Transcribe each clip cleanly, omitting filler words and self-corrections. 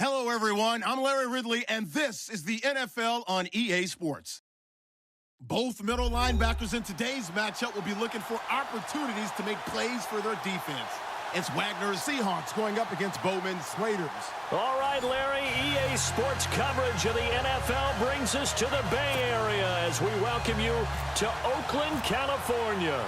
Hello, everyone. I'm Larry Ridley, and this is the NFL on EA Sports. Both middle linebackers in today's matchup will be looking for opportunities to make plays for their defense. It's Wagner's Seahawks going up against Bowman's Raiders. All right, Larry, EA Sports coverage of the NFL brings us to the Bay Area as we welcome you to Oakland, California.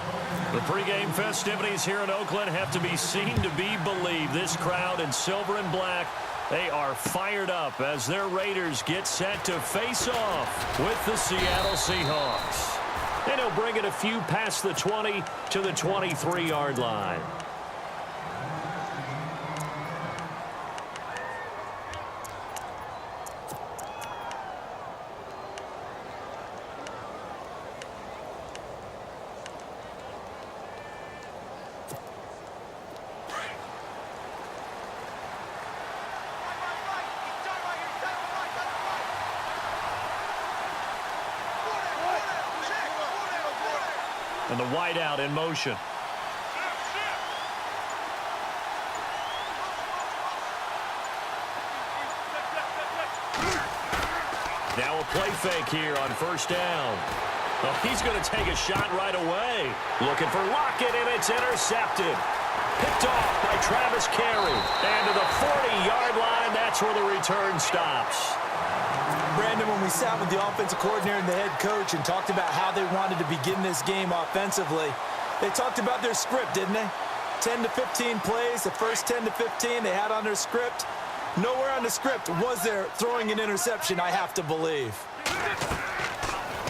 The pregame festivities here in Oakland have to be seen to be believed. This crowd in silver and black, they are fired up as their Raiders get set to face off with the Seattle Seahawks. And he'll bring it a few past the 20 to the 23-yard line. And the wideout in motion. Now a play fake here on first down. Oh, he's going to take a shot right away. Looking for Lockett, and it's intercepted. Picked off by Travis Carey. And to the 40-yard line, that's where the return stops. Brandon, when we sat with the offensive coordinator and the head coach and talked about how they wanted to begin this game offensively, they talked about their script, didn't they? 10 to 15 plays, the first 10 to 15 they had on their script. Nowhere on the script was there throwing an interception, I have to believe.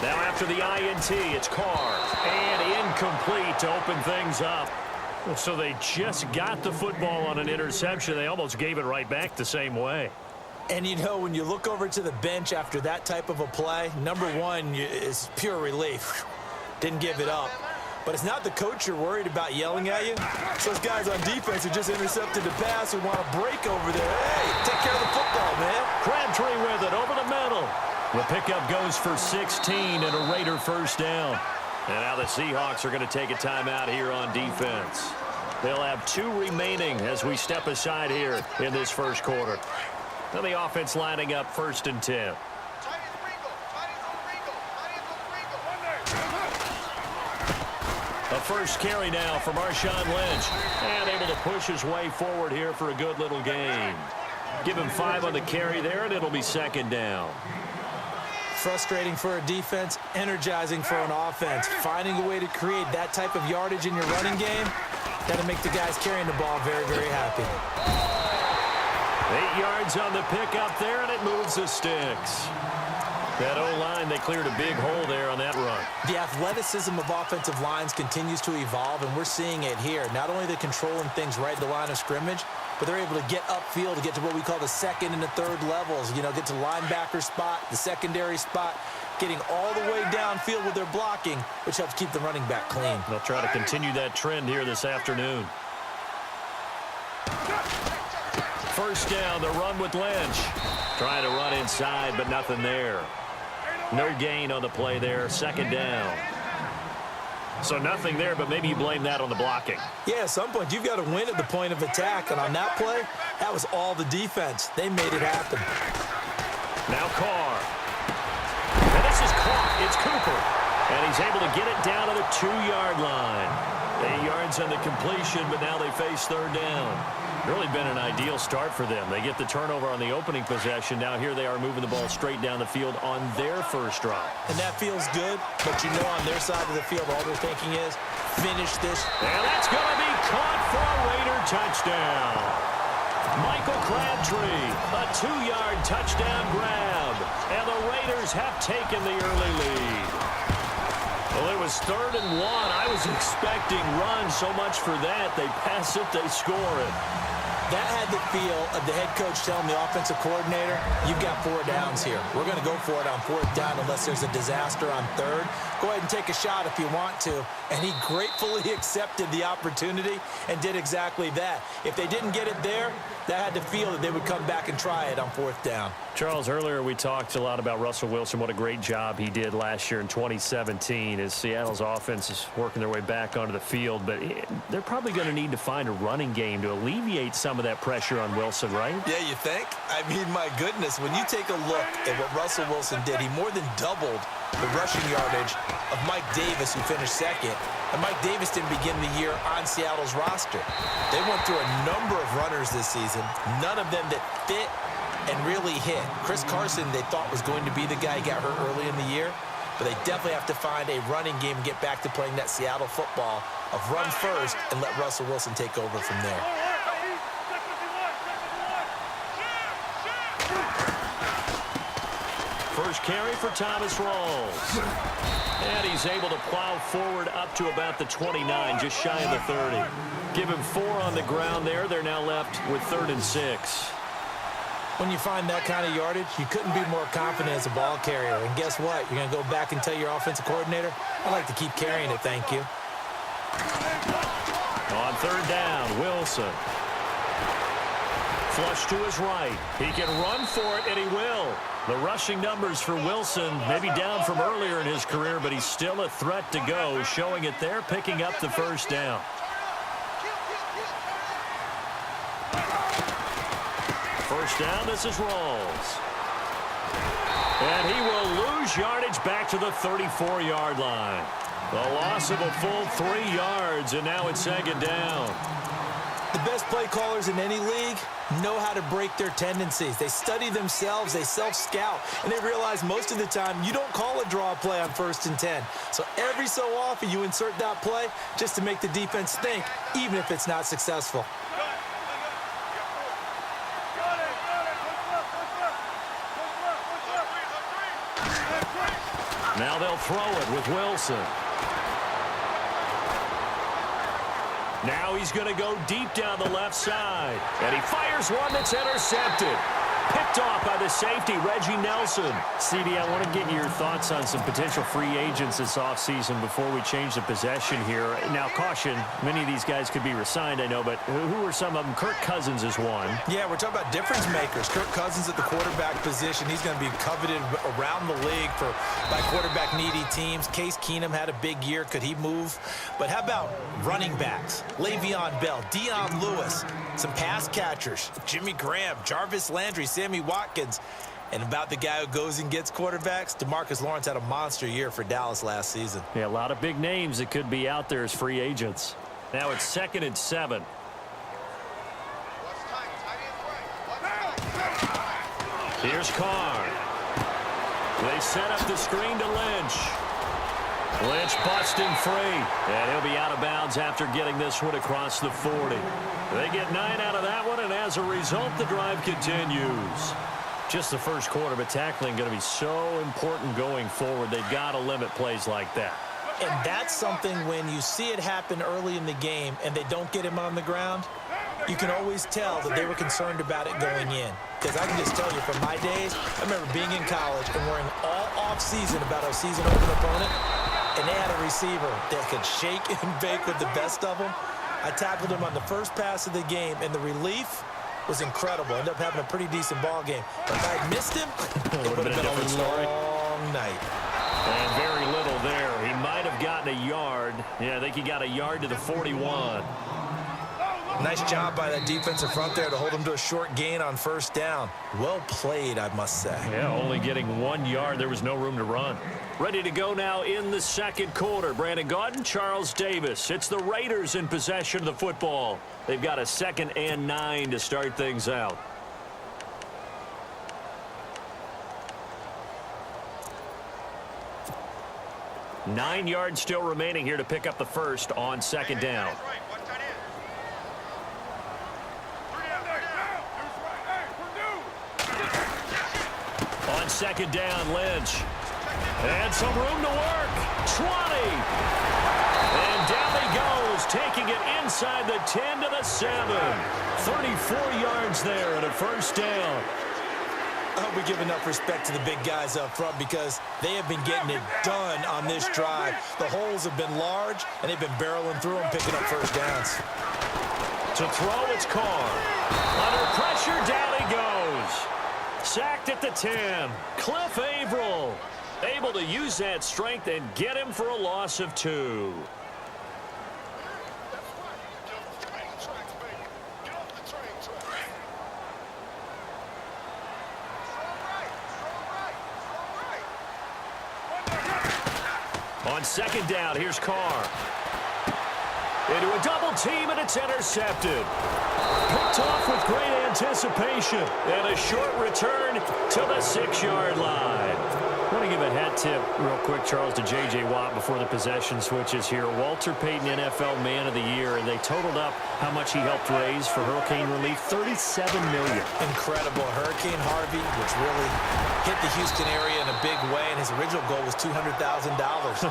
Now after the INT, it's Carr. And incomplete to open things up. So they just got the football on an interception. They almost gave it right back the same way. And, you know, when you look over to the bench after that type of a play, number one is pure relief. Didn't give it up. But it's not the coach you're worried about yelling at you. It's those guys on defense who just intercepted the pass who want to break over there. Hey, take care of the football, man. Crabtree with it over the middle. The pickup goes for 16 and a Raider first down. And now the Seahawks are going to take a timeout here on defense. They'll have 2 remaining as we step aside here in this first quarter. Now the offense lining up first and 10. A first carry now for Marshawn Lynch. And able to push his way forward here for a good little gain. Give him 5 on the carry there, and it'll be second down. Frustrating for a defense, energizing for an offense. Finding a way to create that type of yardage in your running game, that'll make the guys carrying the ball very, very happy. 8 yards on the pickup there, and it moves the sticks. That O-line, they cleared a big hole there on that run. The athleticism of offensive lines continues to evolve, and we're seeing it here. Not only are they controlling things right at the line of scrimmage, but they're able to get upfield to get to what we call the second and the third levels. You know, get to linebacker spot, the secondary spot, getting all the way downfield with their blocking, which helps keep the running back clean. They'll try to continue that trend here this afternoon. First down, the run with Lynch. Trying to run inside, but nothing there. No gain on the play there, second down. So nothing there, but maybe you blame that on the blocking. Yeah, at some point, you've got to win at the point of attack. And on that play, that was all the defense. They made it happen. Now Carr. And this is caught. It's Cooper. And he's able to get it down to the 2-yard line. 8 yards on the completion, but now they face third down. Really been an ideal start for them. They get the turnover on the opening possession. Now here they are moving the ball straight down the field on their first drive. And that feels good, but you know on their side of the field, all they're thinking is, finish this. And that's going to be caught for a Raider touchdown. Michael Crabtree, a 2-yard touchdown grab. And the Raiders have taken the early lead. Well, it was 3rd and 1. I was expecting runs, so much for that. They pass it, they score it. That had the feel of the head coach telling the offensive coordinator, you've got 4 downs here. We're going to go for it on 4th down unless there's a disaster on 3rd. Go ahead and take a shot if you want to. And he gratefully accepted the opportunity and did exactly that. If they didn't get it there, that had to feel that they would come back and try it on 4th down. Charles, earlier we talked a lot about Russell Wilson, what a great job he did last year in 2017 as Seattle's offense is working their way back onto the field. But they're probably going to need to find a running game to alleviate some some of that pressure on Wilson, right? Yeah, you think? I mean, my goodness, when you take a look at what Russell Wilson did, he more than doubled the rushing yardage of Mike Davis, who finished second. And Mike Davis didn't begin the year on Seattle's roster. They went through a number of runners this season, none of them that fit and really hit. Chris Carson, they thought was going to be the guy who got hurt early in the year, but they definitely have to find a running game and get back to playing that Seattle football of run first and let Russell Wilson take over from there. First carry for Thomas Rawls. And he's able to plow forward up to about the 29, just shy of the 30. Give him 4 on the ground there. They're now left with 3rd and 6. When you find that kind of yardage, you couldn't be more confident as a ball carrier. And guess what? You're going to go back and tell your offensive coordinator, I'd like to keep carrying it, thank you. On 3rd down, Wilson. Flush to his right. He can run for it, and he will. The rushing numbers for Wilson, maybe down from earlier in his career, but he's still a threat to go, showing it there, picking up the 1st down. First down, this is Rawls. And he will lose yardage back to the 34-yard line. The loss of a full 3 yards, and now it's 2nd down. The best play callers in any league know how to break their tendencies. They study themselves, they self-scout, and they realize most of the time you don't call a draw play on 1st and 10. So every so often you insert that play just to make the defense think, even if it's not successful. Now they'll throw it with Wilson. Now he's going to go deep down the left side. And he fires one that's intercepted. Picked off by the safety, Reggie Nelson. CD, I want to get your thoughts on some potential free agents this offseason before we change the possession here. Now, caution, many of these guys could be re-signed, I know, but who are some of them? Kirk Cousins is one. Yeah, we're talking about difference makers. Kirk Cousins at the quarterback position. He's going to be coveted around the league by quarterback-needy teams. Case Keenum had a big year. Could he move? But how about running backs? Le'Veon Bell, Dion Lewis, some pass catchers, Jimmy Graham, Jarvis Landry, Sammy Watkins. And about the guy who goes and gets quarterbacks, DeMarcus Lawrence had a monster year for Dallas last season. Yeah, a lot of big names that could be out there as free agents. Now it's 2nd and 7. Here's Carr. They set up the screen to Lynch. Lynch busting free. And he'll be out of bounds after getting this one across the 40. They get 9 out of that one, and as a result, the drive continues. Just the first quarter, but tackling going to be so important going forward. They've got to limit plays like that. And that's something when you see it happen early in the game and they don't get him on the ground, you can always tell that they were concerned about it going in. Because I can just tell you from my days, I remember being in college and worrying all off-season about our season-open opponent, and they had a receiver that could shake and bake with the best of them. I tackled him on the first pass of the game, and the relief was incredible. Ended up having a pretty decent ball game. But if I had missed him, it would have been a long night. And very little there. He might have gotten a yard. Yeah, I think he got a yard to the 41. Nice job by that defensive front there to hold him to a short gain on 1st down. Well played, I must say. Yeah, only getting 1 yard. There was no room to run. Ready to go now in the 2nd quarter. Brandon Gaudin, Charles Davis. It's the Raiders in possession of the football. They've got a 2nd and 9 to start things out. Nine yards still remaining here to pick up the first on 2nd down. On 2nd down, Lynch. And some room to work. 20. And down he goes, taking it inside the 10 to the 7. 34 yards there and a 1st down. I hope we give enough respect to the big guys up front because they have been getting it done on this drive. The holes have been large, and they've been barreling through them, picking up 1st downs. To throw, it's Carr. Under pressure, down he goes. Sacked at the 10. Cliff Averill able to use that strength and get him for a loss of 2. On second down, here's Carr. Into a double team, and it's intercepted. Picked off with great anticipation. And a short return to the 6-yard line. I want to give a hat tip real quick, Charles, to J.J. Watt before the possession switches here. Walter Payton NFL Man of the Year, and they totaled up how much he helped raise for hurricane relief, $37 million. Incredible. Hurricane Harvey, which really hit the Houston area in a big way, and his original goal was $200,000.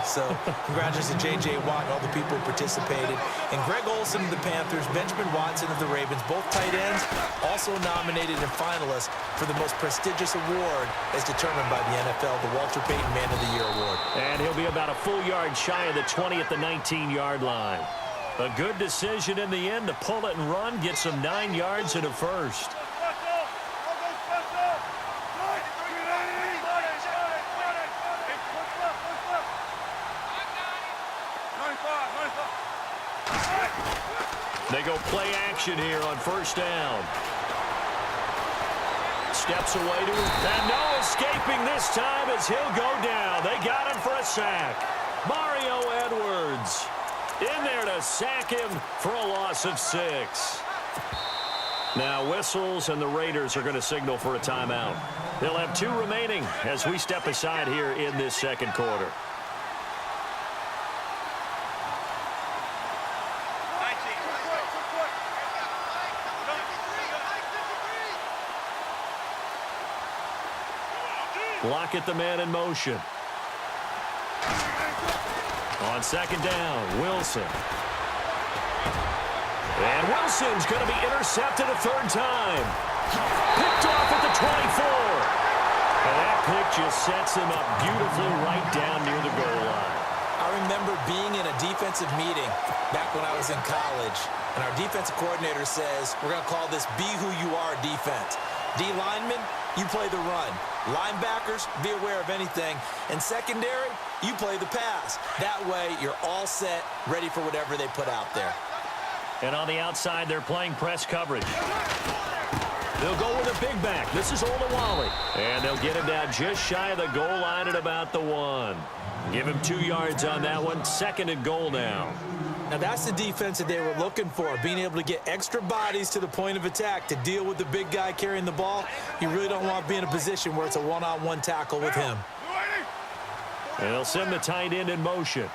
So congratulations to J.J. Watt and all the people who participated. And Greg Olsen of the Panthers, Benjamin Watson of the Ravens, both tight ends, also nominated and finalists for the most prestigious award as determined by the NFL, the Walter Payton Man of the Year Award. And he'll be about a full yard shy of the 20 at the 19-yard line. A good decision in the end to pull it and run, get some 9 yards and a first. They go play action here on first down. Steps away to him. And no escaping this time as he'll go down. They got him for a sack. Mario Edwards in there to sack him for a loss of 6. Now whistles, and the Raiders are going to signal for a timeout. They'll have 2 remaining as we step aside here in this second quarter. Lockett, the man in motion. On second down, Wilson. And Wilson's going to be intercepted a third time. Picked off at the 24. And that pick just sets him up beautifully right down near the goal line. I remember being in a defensive meeting back when I was in college, and our defensive coordinator says, we're going to call this Be Who You Are defense. D linemen, you play the run. Linebackers, be aware of anything. And secondary, you play the pass. That way, you're all set, ready for whatever they put out there. And on the outside, they're playing press coverage. They'll go with a big back. This is Olawale. And they'll get him down just shy of the goal line at about the 1. Give him 2 yards on that one. Second and goal now. Now, that's the defense that they were looking for, being able to get extra bodies to the point of attack to deal with the big guy carrying the ball. You really don't want to be in a position where it's a one-on-one tackle with him. And they'll send the tight end in motion.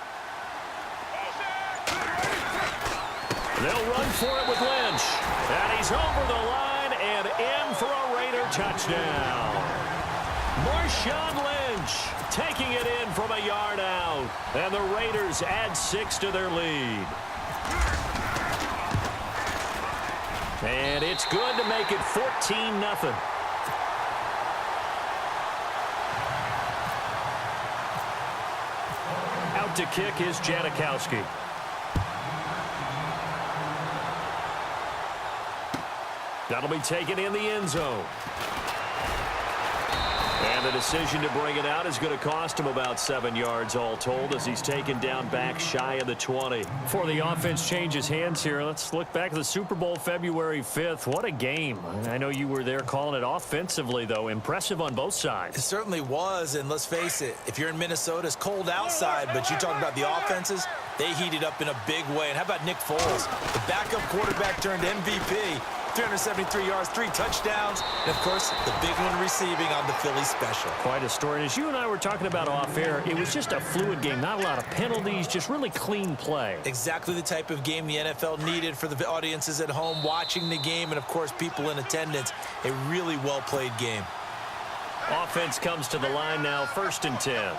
They'll run for it with Lynch. And he's over the line and in for a Raider touchdown. Marshawn Lynch taking it in from a yard out. And the Raiders add 6 to their lead. And it's good to make it 14-0. Out to kick is Janikowski. That'll be taken in the end zone. And the decision to bring it out is going to cost him about 7 yards all told as he's taken down back shy of the 20. Before the offense changes hands here, let's look back at the Super Bowl February 5th. What a game. I know you were there calling it offensively, though. Impressive on both sides. It certainly was, and let's face it, if you're in Minnesota, it's cold outside, but you talk about the offenses, they heated up in a big way. And how about Nick Foles, the backup quarterback turned MVP, 373 yards, 3 touchdowns, and, of course, the big one receiving on the Philly special. Quite a story. And as you and I were talking about off-air, it was just a fluid game. Not a lot of penalties, just really clean play. Exactly the type of game the NFL needed for the audiences at home watching the game and, of course, people in attendance. A really well-played game. Offense comes to the line now, 1st and 10.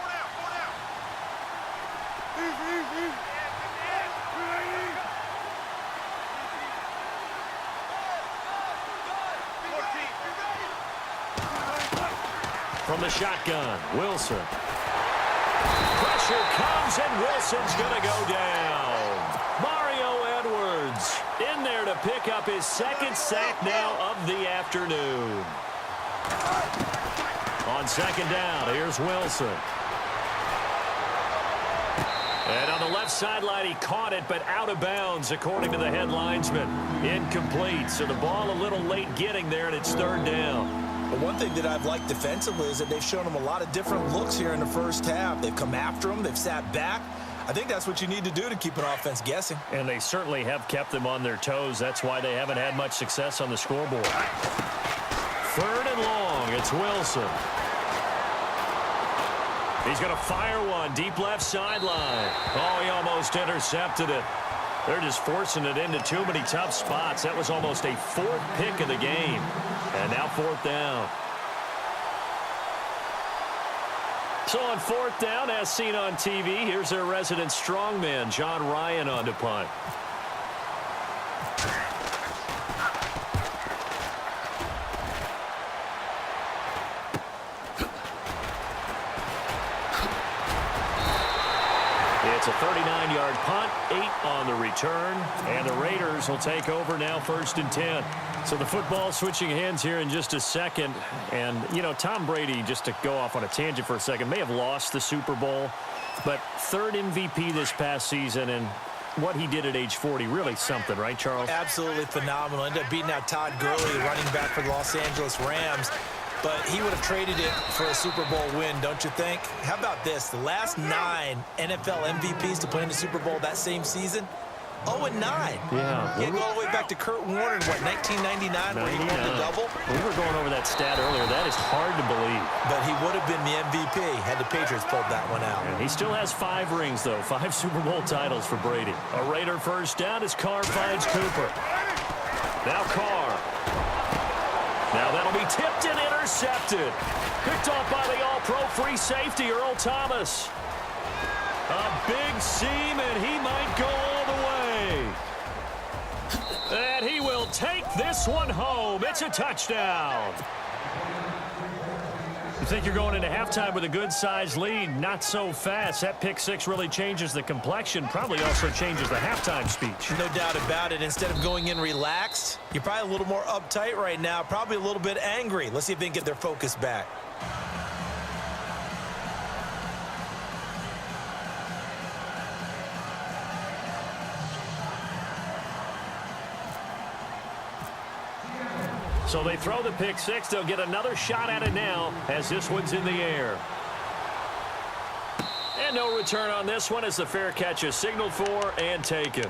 From the shotgun, Wilson. Pressure comes, and Wilson's going to go down. Mario Edwards in there to pick up his 2nd sack now of the afternoon. On 2nd down, here's Wilson. And on the left sideline, he caught it, but out of bounds, according to the head linesman. Incomplete, so the ball a little late getting there, and it's 3rd down. But one thing that I've liked defensively is that they've shown them a lot of different looks here in the first half. They've come after them. They've sat back. I think that's what you need to do to keep an offense guessing. And they certainly have kept them on their toes. That's why they haven't had much success on the scoreboard. 3rd and long. It's Wilson. He's going to fire one deep left sideline. Oh, he almost intercepted it. They're just forcing it into too many tough spots. That was almost a 4th pick of the game. And now 4th down. So on 4th down, as seen on TV, here's their resident strongman, John Ryan, on to punt. It's a 39-yard punt, 8 on the return, and the Raiders will take over now 1st and 10. So the football switching hands here in just a second. And, you know, Tom Brady, just to go off on a tangent for a second, may have lost the Super Bowl, but 3rd MVP this past season, and what he did at age 40, really something, right, Charles? Absolutely phenomenal. Ended up beating out Todd Gurley, the running back for the Los Angeles Rams. But he would have traded it for a Super Bowl win, don't you think? How about this? The last 9 NFL MVPs to play in the Super Bowl that same season, 0-9. Yeah. You go all the way back to Kurt Warner in, what, 1999, where he won the double? We were going over that stat earlier. That is hard to believe. But he would have been the MVP had the Patriots pulled that one out. And he still has 5 rings, though. 5 Super Bowl titles for Brady. A Raider first down as Carr finds Cooper. Now Carr. Now that'll be tipped and intercepted. Picked off by the all-pro free safety, Earl Thomas. A big seam, and he might go all the way. And he will take this one home. It's a touchdown. You think you're going into halftime with a good-sized lead. Not so fast. That pick 6 really changes the complexion. Probably also changes the halftime speech. No doubt about it. Instead of going in relaxed, you're probably a little more uptight right now. Probably a little bit angry. Let's see if they can get their focus back. So they throw the pick 6. They'll get another shot at it now as this one's in the air. And no return on this one as the fair catch is signaled for and taken.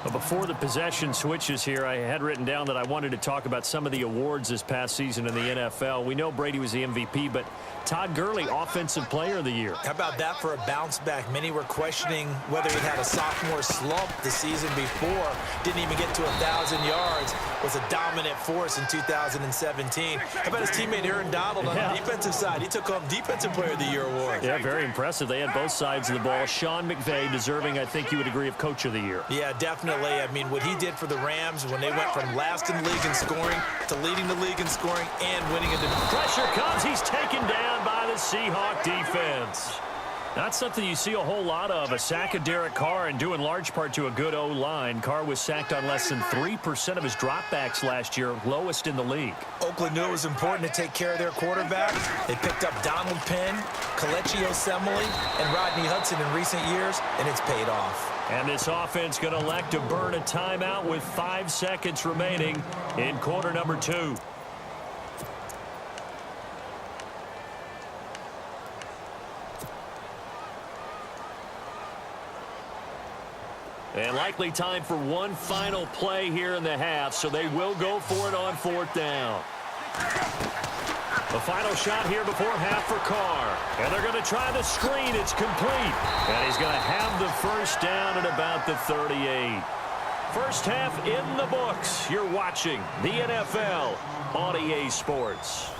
But before the possession switches here, I had written down that I wanted to talk about some of the awards this past season in the NFL. We know Brady was the MVP, but Todd Gurley, Offensive Player of the Year. How about that for a bounce back? Many were questioning whether he had a sophomore slump the season before. Didn't even get to 1,000 yards. Was a dominant force in 2017. How about his teammate Aaron Donald on the defensive side? He took home Defensive Player of the Year award. Yeah, very impressive. They had both sides of the ball. Sean McVay deserving, I think you would agree, of Coach of the Year. Yeah, definitely. I mean, what he did for the Rams when they went from last in the league in scoring to leading the league in scoring and winning a division. Pressure comes. He's taken down by the Seahawk defense. Not something you see a whole lot of. A sack of Derek Carr, and due in large part to a good O-line. Carr was sacked on less than 3% of his dropbacks last year, lowest in the league. Oakland knew it was important to take care of their quarterback. They picked up Donald Penn, Kelechi Osemele, and Rodney Hudson in recent years, and it's paid off. And this offense going to elect to burn a timeout with 5 seconds remaining in quarter number 2. And likely time for one final play here in the half, so they will go for it on 4th down. The final shot here before half for Carr. And they're going to try the screen. It's complete. And he's going to have the first down at about the 38. First half in the books. You're watching the NFL on EA Sports.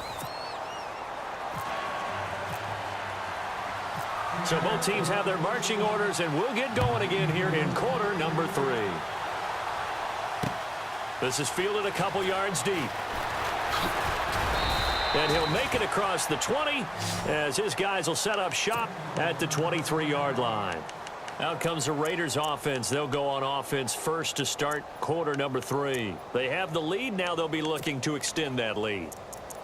So both teams have their marching orders, and we'll get going again here in quarter number 3. This is fielded a couple yards deep. And he'll make it across the 20 as his guys will set up shop at the 23-yard line. Out comes the Raiders offense. They'll go on offense first to start quarter number 3. They have the lead. Now they'll be looking to extend that lead.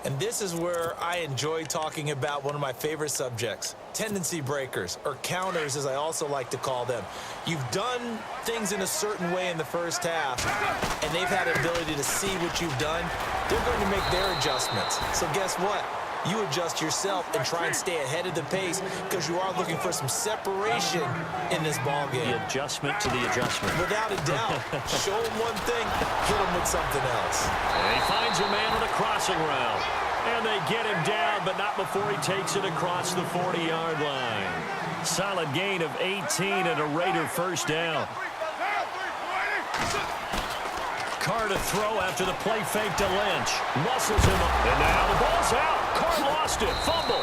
And this is where I enjoy talking about one of my favorite subjects, tendency breakers, or counters as I also like to call them. You've done things in a certain way in the first half, and they've had the ability to see what you've done. They're going to make their adjustments. So guess what? You adjust yourself and try and stay ahead of the pace because you are looking for some separation in this ball game. The adjustment to the adjustment. Without a doubt. Show him one thing, hit him with something else. And he finds a man on a crossing route. And they get him down, but not before he takes it across the 40-yard line. Solid gain of 18 and a Raider first down. Carr to throw after the play fake to Lynch. Muscles him up. And now the ball's out. Carr lost it. Fumble.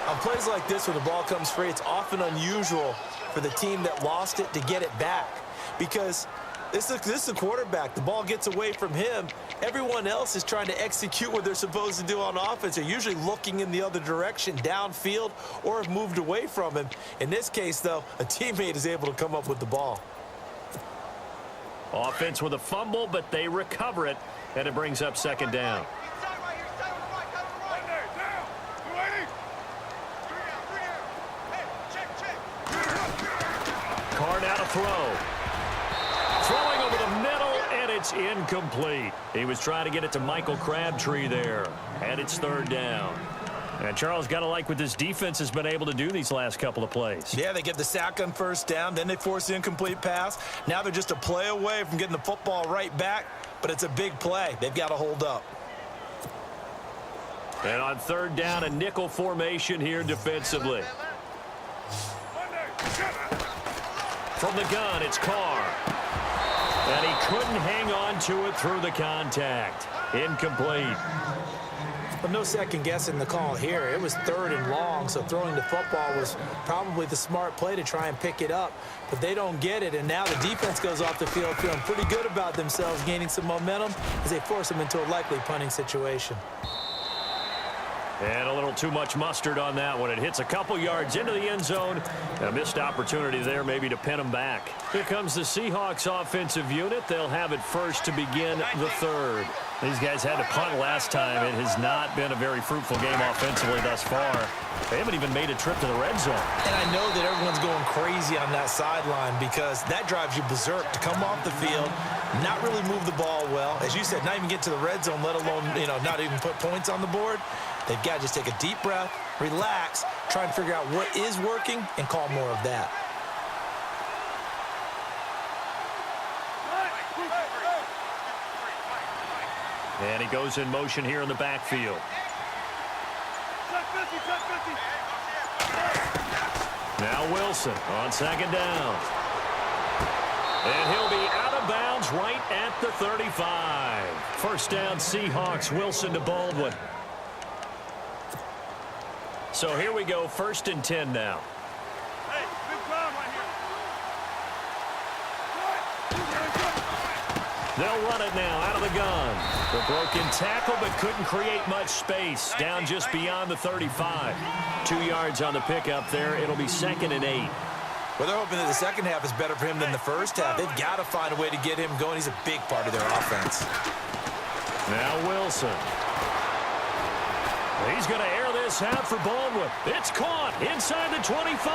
On plays like this where the ball comes free, it's often unusual for the team that lost it to get it back. Because this is a quarterback. The ball gets away from him. Everyone else is trying to execute what they're supposed to do on offense. They're usually looking in the other direction, downfield, or have moved away from him. In this case, though, a teammate is able to come up with the ball. Offense with a fumble, but they recover it, and it brings up second down. Carr now to throw. Throwing over the middle, and it's incomplete. He was trying to get it to Michael Crabtree there, and it's third down. And Charles, got to like what this defense has been able to do these last couple of plays. Yeah, they get the sack on first down, then they force the incomplete pass. Now they're just a play away from getting the football right back, but it's a big play. They've got to hold up. And on third down, a nickel formation here defensively. From the gun, it's Carr. And he couldn't hang on to it through the contact. Incomplete. But no second guessing the call here. It was third and long, so throwing the football was probably the smart play to try and pick it up. But they don't get it, and now the defense goes off the field feeling pretty good about themselves, gaining some momentum as they force them into a likely punting situation. And a little too much mustard on that one. It hits a couple yards into the end zone. A missed opportunity there maybe to pin them back. Here comes the Seahawks offensive unit. They'll have it first to begin the third. These guys had to punt last time. It has not been a very fruitful game offensively thus far. They haven't even made a trip to the red zone. And I know that everyone's going crazy on that sideline because that drives you berserk to come off the field, not really move the ball well. As you said, not even get to the red zone, let alone, not even put points on the board. They've got to just take a deep breath, relax, try and figure out what is working, and call more of that. And he goes in motion here in the backfield. Now Wilson on second down. And he'll be out of bounds right at the 35. First down Seahawks, Wilson to Baldwin. So here we go, 1st and 10 now. Hey, big time right here. They'll run it now out of the gun. The broken tackle, but couldn't create much space. Down just beyond the 35. 2 yards on the pickup there. It'll be 2nd and 8. Well, they're hoping that the second half is better for him than the first half. They've got to find a way to get him going. He's a big part of their offense. Now Wilson. He's going to air this out for Baldwin. It's caught inside the 25.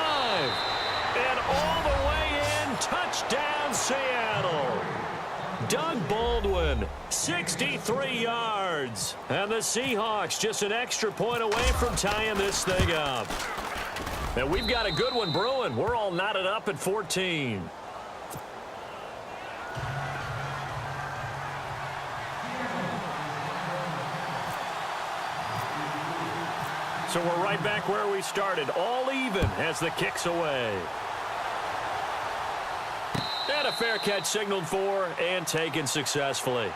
And all the way in, touchdown Seattle. Doug Baldwin, 63 yards. And the Seahawks just an extra point away from tying this thing up. And we've got a good one brewing. We're all knotted up at 14. So we're right back where we started, all even as the kick's away. And a fair catch signaled for and taken successfully.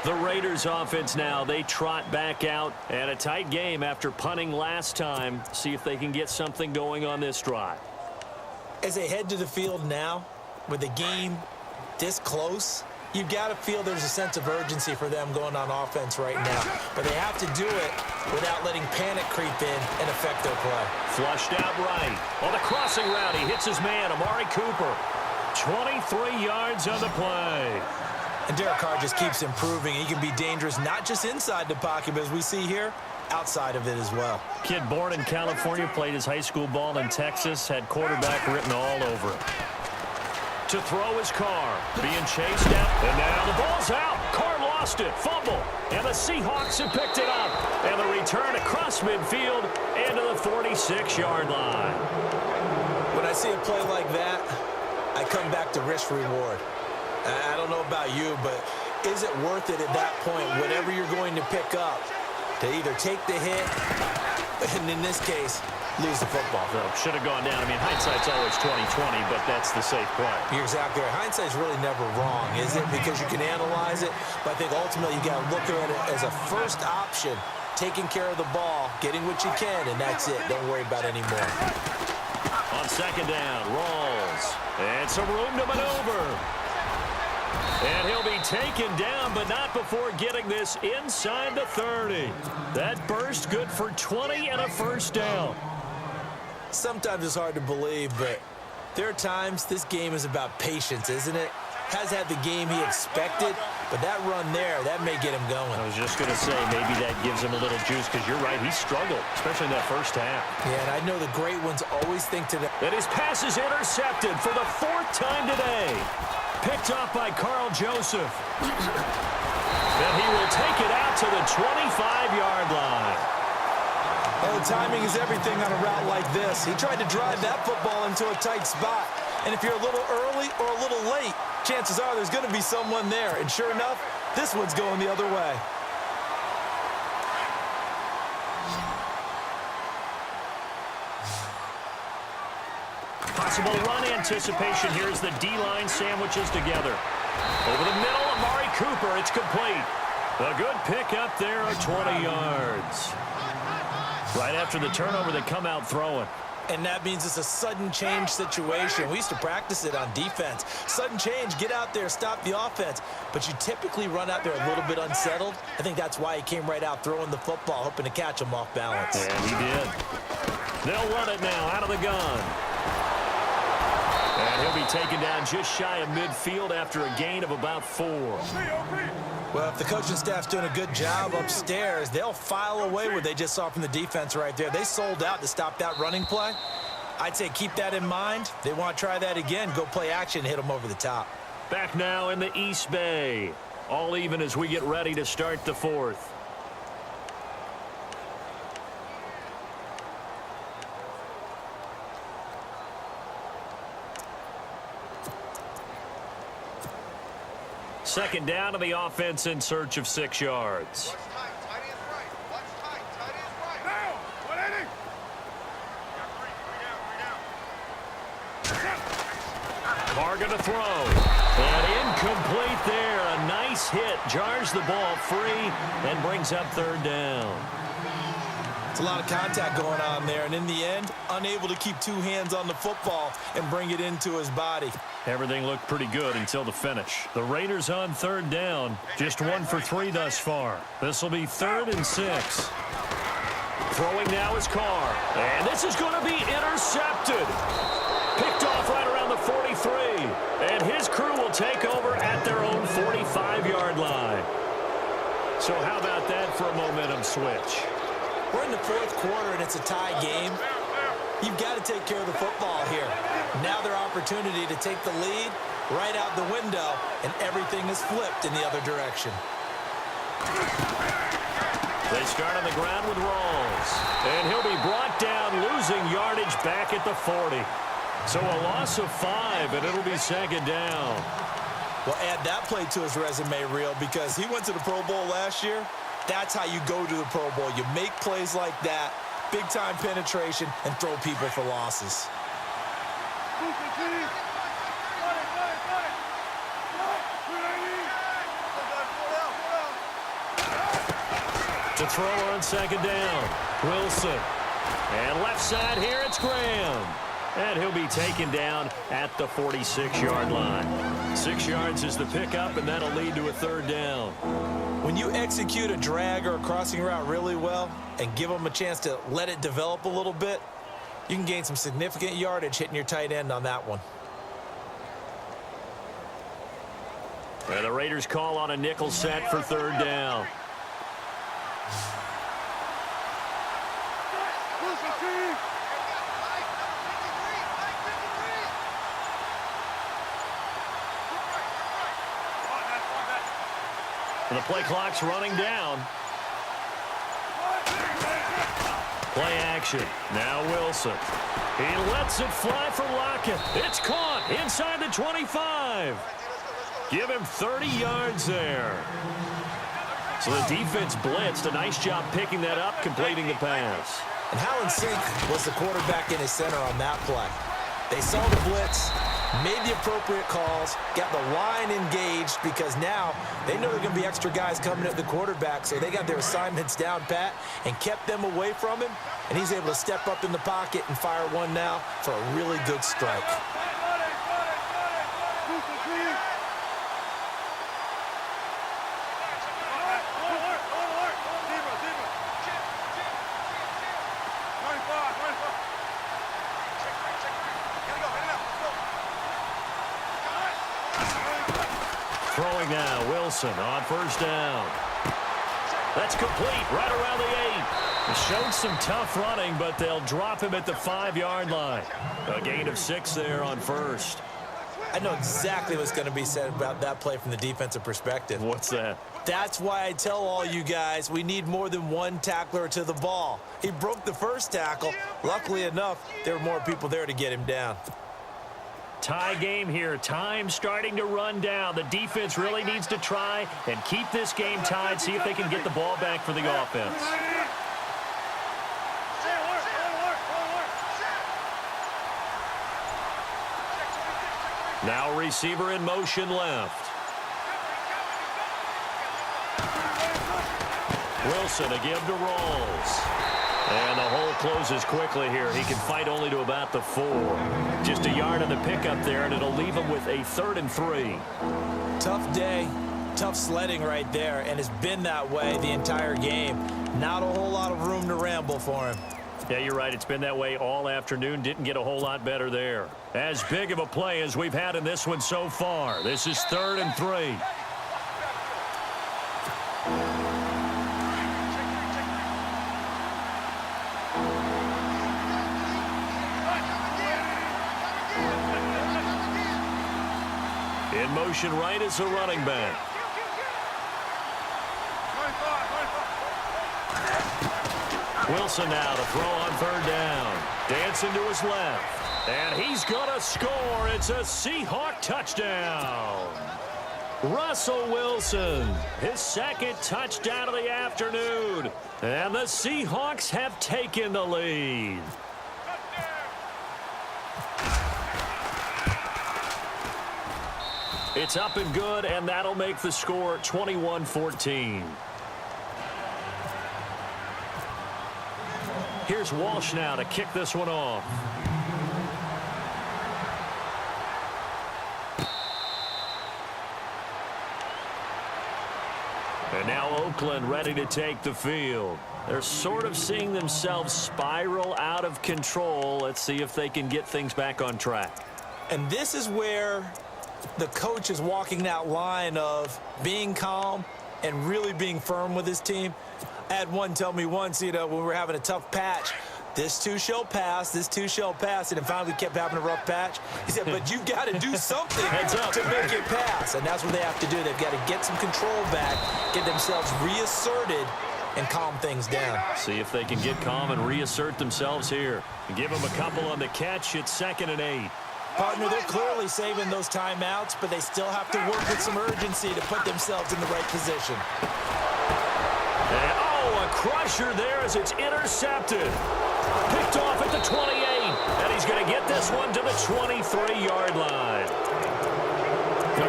The Raiders offense now, they trot back out, and a tight game after punting last time. See if they can get something going on this drive. As they head to the field now, with the game this close, you've got to feel there's a sense of urgency for them going on offense right now. But they have to do it without letting panic creep in and affect their play. Flushed out right. On the crossing route, he hits his man, Amari Cooper. 23 yards on the play. And Derek Carr just keeps improving. He can be dangerous not just inside the pocket, but as we see here, outside of it as well. Kid born in California, played his high school ball in Texas, had quarterback written all over it. To throw his Carr, being chased down, and now the ball's out. Carr lost it, fumble, and the Seahawks have picked it up. And the return across midfield into the 46-yard line. When I see a play like that, I come back to risk-reward. I don't know about you, but is it worth it at that point, whatever you're going to pick up, to either take the hit, and in this case, lose the football? So should have gone down. I mean, hindsight's always 20/20, but that's the safe play. You're exactly right. Hindsight's really never wrong, is it? Because you can analyze it, but I think ultimately you got to look at it as a first option, taking care of the ball, getting what you can, and that's it. Don't worry about any more. On second down, Rawls. And some room to maneuver. And he'll be taken down, but not before getting this inside the 30. That burst good for 20 and a first down. Sometimes it's hard to believe, but there are times this game is about patience, isn't it? Has had the game he expected, but that run there, that may get him going. I was just going to say, maybe that gives him a little juice, because you're right, he struggled, especially in that first half. Yeah, and I know the great ones always think to that. And his pass is intercepted for the 4th time today. Picked off by Carl Joseph. And he will take it out to the 25-yard line. Oh, timing is everything on a route like this. He tried to drive that football into a tight spot. And if you're a little early or a little late, chances are there's going to be someone there. And sure enough, this one's going the other way. Possible run anticipation here as the D-line sandwiches together. Over the middle, Amari Cooper. It's complete. A good pick up there at 20 yards. Right after the turnover, they come out throwing. And that means it's a sudden change situation. We used to practice it on defense. Sudden change, get out there, stop the offense. But you typically run out there a little bit unsettled. I think that's why he came right out throwing the football, hoping to catch him off balance. And he did. They'll run it now out of the gun. And he'll be taken down just shy of midfield after a gain of about 4. Well, if the coaching staff's doing a good job upstairs, they'll file away what they just saw from the defense right there. They sold out to stop that running play. I'd say keep that in mind. They want to try that again. Go play action, hit them over the top. Back now in the East Bay. All even as we get ready to start the 4th. Second down to the offense in search of 6 yards. Carr going to throw. And incomplete there. A nice hit. Jars the ball free and brings up 3rd down. It's a lot of contact going on there, and in the end, unable to keep 2 hands on the football and bring it into his body. Everything looked pretty good until the finish. The Raiders on 3rd down, just 1 for 3 thus far. This will be 3rd and 6. Throwing now is Carr, and this is going to be intercepted. Picked off right around the 43, and his crew will take over at their own 45-yard line. So how about that for a momentum switch? We're in the 4th quarter, and it's a tie game. You've got to take care of the football here. Now their opportunity to take the lead right out the window, and everything is flipped in the other direction. They start on the ground with Rawls, and he'll be brought down, losing yardage back at the 40. So a loss of 5, and it'll be 2nd down. Well, add that play to his resume reel, because he went to the Pro Bowl last year. That's how you go to the Pro Bowl. You make plays like that, big-time penetration, and throw people for losses. To throw on 2nd down, Wilson. And left side here, it's Graham. And he'll be taken down at the 46-yard line. 6 yards is the pickup, and that'll lead to a 3rd down. When you execute a drag or a crossing route really well and give them a chance to let it develop a little bit, you can gain some significant yardage hitting your tight end on that one. And the Raiders call on a nickel set for third down. And the play clock's running down. Play action. Now Wilson. He lets it fly for Lockett. It's caught inside the 25. Give him 30 yards there. So the defense blitzed. A nice job picking that up, completing the pass. And how in sync was the quarterback in his center on that play? They saw the blitz, made the appropriate calls, got the line engaged because now they know there are going to be extra guys coming at the quarterback, so they got their assignments down pat and kept them away from him, and he's able to step up in the pocket and fire one now for a really good strike. Throwing now, Wilson on first down. That's complete right around the 8. He showed some tough running, but they'll drop him at the 5-yard line. A gain of 6 there on first. I know exactly what's going to be said about that play from the defensive perspective. What's that? That's why I tell all you guys we need more than one tackler to the ball. He broke the first tackle. Luckily enough, there were more people there to get him down. Tie game here. Time starting to run down. The defense really needs to try and keep this game tied, see if they can get the ball back for the offense. Now receiver in motion left. Wilson a give to Rolls. And the hole closes quickly here. He can fight only to about the 4. Just a yard on the pickup there, and it'll leave him with a 3rd and 3. Tough day, tough sledding right there, and it's been that way the entire game. Not a whole lot of room to ramble for him. Yeah, you're right. It's been that way all afternoon. Didn't get a whole lot better there. As big of a play as we've had in this one so far. This is 3rd and 3. In motion right is a running back. Wilson now to throw on 3rd down. Dancing to his left. And he's going to score. It's a Seahawk touchdown. Russell Wilson, his 2nd touchdown of the afternoon. And the Seahawks have taken the lead. It's up and good, and that'll make the score 21-14. Here's Walsh now to kick this one off. And now Oakland ready to take the field. They're sort of seeing themselves spiral out of control. Let's see if they can get things back on track. And this is where the coach is walking that line of being calm and really being firm with his team. I had one tell me once, when we were having a tough patch, this too shall pass, this too shall pass, and then finally we kept having a rough patch. He said, but you've got to do something to make it pass, and that's what they have to do. They've got to get some control back, get themselves reasserted, and calm things down. See if they can get calm and reassert themselves here. Give them a couple on the catch. It's 2nd and 8. Partner, they're clearly saving those timeouts, but they still have to work with some urgency to put themselves in the right position. And, a crusher there as it's intercepted. Picked off at the 28, and he's going to get this one to the 23-yard line.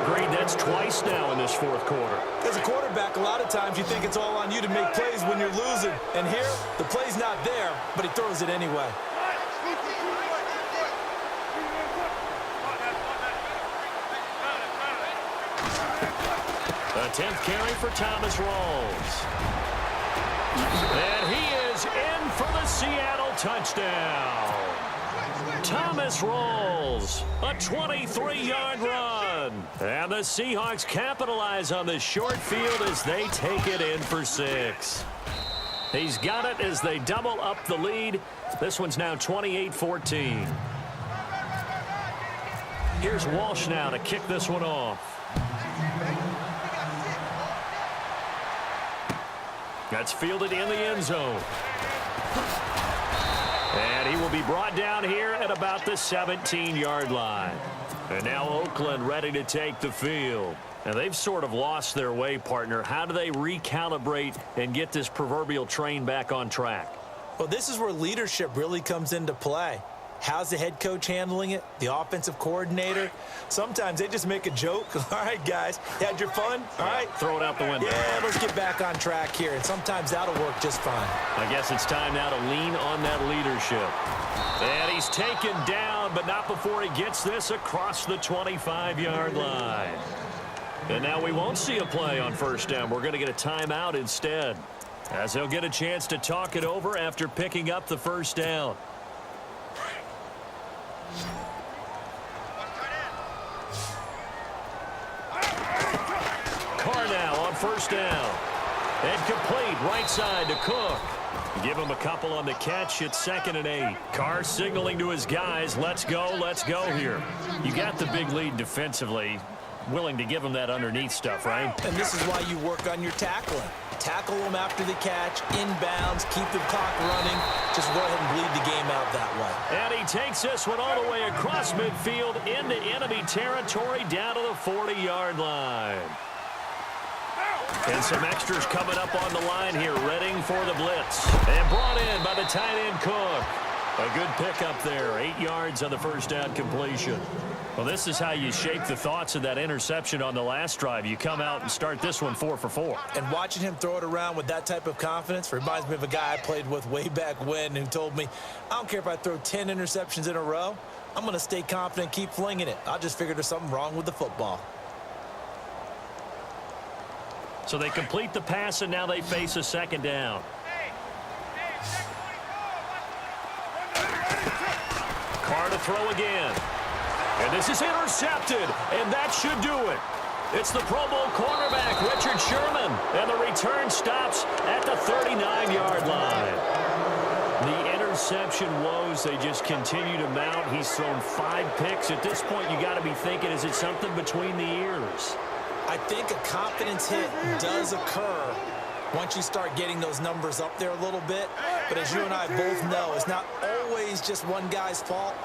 Agreed, that's twice now in this 4th quarter. As a quarterback, a lot of times you think it's all on you to make plays when you're losing. And here, the play's not there, but he throws it anyway. A 10th carry for Thomas Rawls. And he is in for the Seattle touchdown. Thomas Rawls, a 23-yard run. one. And the Seahawks capitalize on the short field as they take it in for 6. He's got it as they double up the lead. This one's now 28-14. Here's Walsh now to kick this one off. That's fielded in the end zone. And he will be brought down here at about the 17-yard line. And now Oakland ready to take the field. And they've sort of lost their way, partner. How do they recalibrate and get this proverbial train back on track? Well, this is where leadership really comes into play. How's the head coach handling it? The offensive coordinator? Sometimes they just make a joke. All right, guys, had your fun? All right. Throw it out the window. Yeah, let's get back on track here. And sometimes that'll work just fine. I guess it's time now to lean on that leadership. And he's taken down, but not before he gets this across the 25-yard line. And now we won't see a play on first down. We're going to get a timeout instead, as he'll get a chance to talk it over after picking up the first down. Carr now on first down. And complete right side to Cook. Give him a couple on the catch. It's 2nd and 8. Carr signaling to his guys, let's go here. You got the big lead defensively. Willing to give him that underneath stuff, right? And this is why you work on your tackling. Tackle them after the catch, inbounds, keep the clock running. Just go ahead and bleed the game out that way. And he takes this one all the way across midfield into enemy territory down to the 40-yard line. And some extras coming up on the line here, readying for the blitz. And brought in by the tight end Cook. A good pickup there, 8 yards on the first down completion. Well, this is how you shake the thoughts of that interception on the last drive. You come out and start this one 4 for 4. And watching him throw it around with that type of confidence reminds me of a guy I played with way back when who told me, I don't care if I throw 10 interceptions in a row. I'm going to stay confident, keep flinging it. I just figured there's something wrong with the football. So they complete the pass, and now they face a 2nd down. Carr to throw again. And this is intercepted, and that should do it. It's the Pro Bowl cornerback, Richard Sherman, and the return stops at the 39-yard line. The interception woes, they just continue to mount. He's thrown 5 picks. At this point, you got to be thinking, is it something between the ears? I think a confidence hit does occur once you start getting those numbers up there a little bit. But as you and I both know, it's not always just one guy's fault.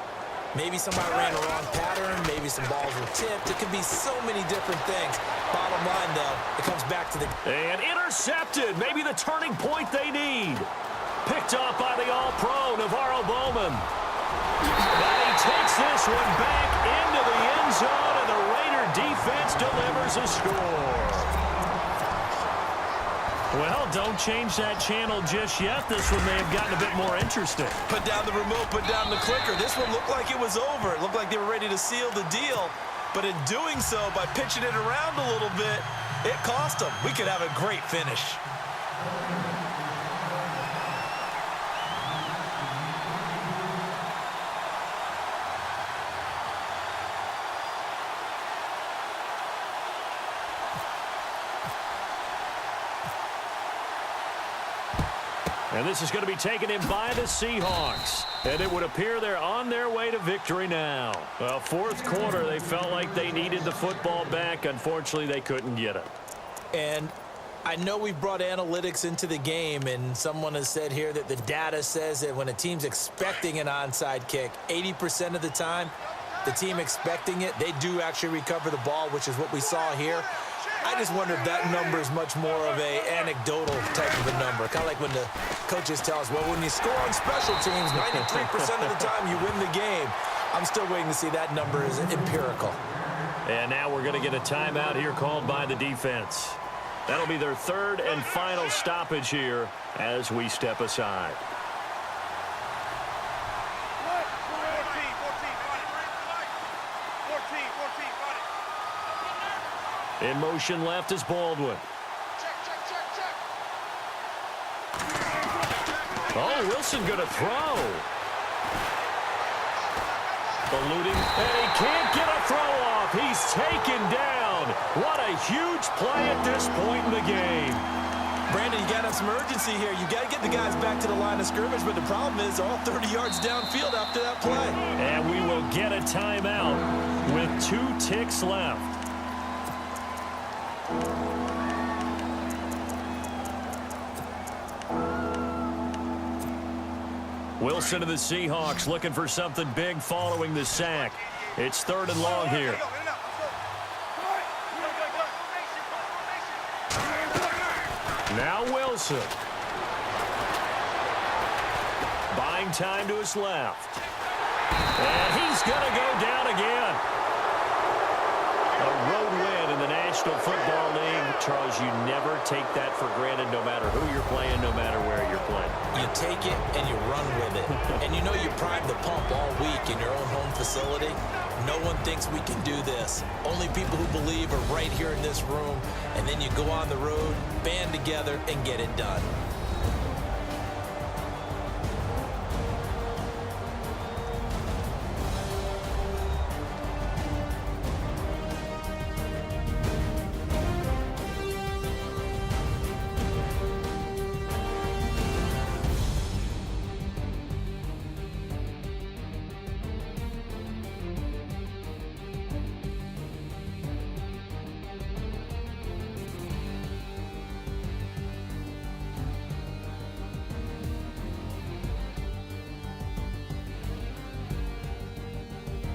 Maybe somebody ran a wrong pattern. Maybe some balls were tipped. It could be so many different things. Bottom line, though, it comes back to the... And intercepted. Maybe the turning point they need. Picked off by the All-Pro, Navarro Bowman. And he takes this one back into the end zone, and the Raider defense delivers a score. Well, don't change that channel just yet. This one may have gotten a bit more interesting. Put down the remote, put down the clicker. This one looked like it was over. It looked like they were ready to seal the deal. But in doing so, by pitching it around a little bit, it cost them. We could have a great finish. And this is going to be taken in by the Seahawks. And it would appear they're on their way to victory now. Well, 4th quarter, they felt like they needed the football back. Unfortunately, they couldn't get it. And I know we've brought analytics into the game, and someone has said here that the data says that when a team's expecting an onside kick, 80% of the time, the team expecting it, they do actually recover the ball, which is what we saw here. I just wonder if that number is much more of a anecdotal type of a number. Kind of like when the coaches tell us, well, when you score on special teams, 93% of the time you win the game. I'm still waiting to see that number is empirical. And now we're going to get a timeout here called by the defense. That'll be their 3rd and final stoppage here as we step aside. In motion left is Baldwin. Oh, Wilson going to throw. Eluding, and he can't get a throw off. off. He's taken down. What a huge play at this point in the game. Brandon, you got to have some urgency here. You got to get the guys back to the line of scrimmage, but the problem is they're all 30 yards downfield after that play. And we will get a timeout with 2 ticks left. Wilson of the Seahawks looking for something big following the sack. It's 3rd and long here. Now Wilson. Buying time to his left. And he's going to go down again. A road win in the National Football League. Charles, you never take that for granted no matter who you're playing, no matter where you're playing. You take it and you run with it. And you know you prime the pump all week in your own home facility. No one thinks we can do this. Only people who believe are right here in this room. And then you go on the road, band together, and get it done.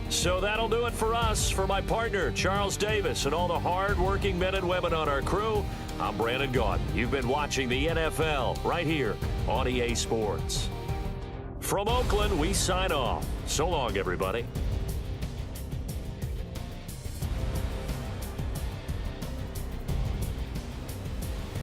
So that'll do it for us. For my partner, Charles Davis, and all the hard-working men and women on our crew, I'm Brandon Gaudin. You've been watching the NFL right here on EA Sports. From Oakland, we sign off. So long, everybody.